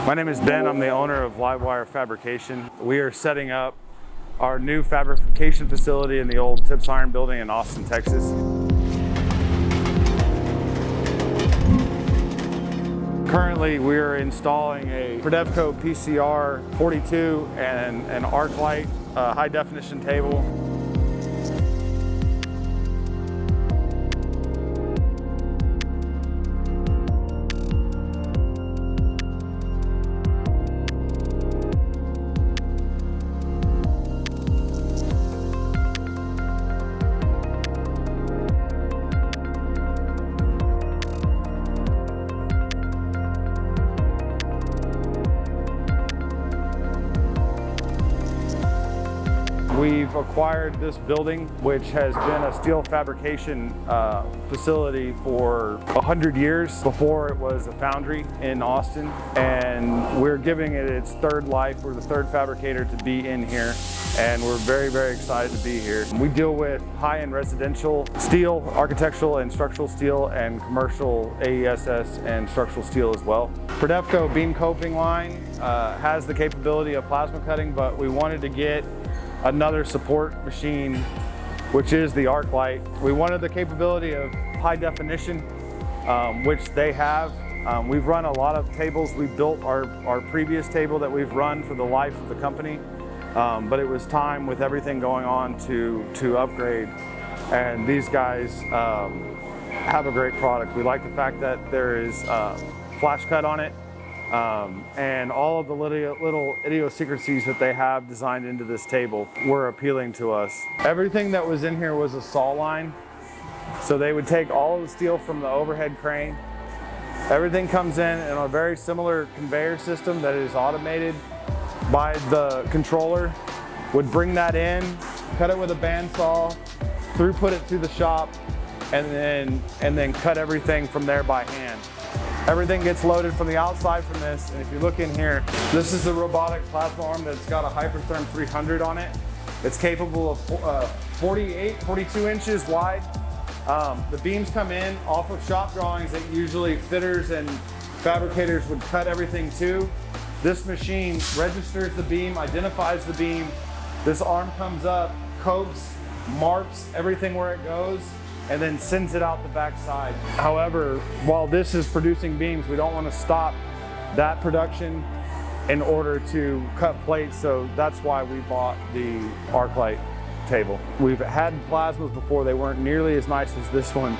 My name is Ben. I'm the owner of Livewire Fabrication. We are setting up our new fabrication facility in the old Tips Iron building in Austin, Texas. Currently, we are installing a Prodevco PCR42 and an ArcLight high definition table. We've acquired this building, which has been a steel fabrication facility for 100 years before it was a foundry in Austin. And we're giving it its third life. We're the third fabricator to be in here. And we're very, very excited to be here. We deal with high-end residential steel, architectural and structural steel, and commercial AESS and structural steel as well. Prodevco beam coping line has the capability of plasma cutting, but we wanted to get another support machine, which is the ArcLight. We wanted the capability of high definition, which they have. We've run a lot of tables. We built our previous table that we've run for the life of the company, but it was time with everything going on to upgrade. And these guys have a great product. We like the fact that there is flash cut on it. And all of the little idiosyncrasies that they have designed into this table were appealing to us. Everything that was in here was a saw line. So they would take all of the steel from the overhead crane. Everything comes in a very similar conveyor system that is automated by the controller. Would bring that in, cut it with a bandsaw, put it through the shop, and then cut everything from there by hand. Everything gets loaded from the outside from this, and if you look in here, this is the robotic plasma arm that's got a Hypertherm 300 on it. It's capable of 42 inches wide. The beams come in off of shop drawings that usually fitters and fabricators would cut everything to. This machine registers the beam, identifies the beam. This arm comes up, copes, marks everything where it goes, and then sends it out the back side. However, while this is producing beams, we don't want to stop that production in order to cut plates, so that's why we bought the ArcLight table. We've had plasmas before, they weren't nearly as nice as this one.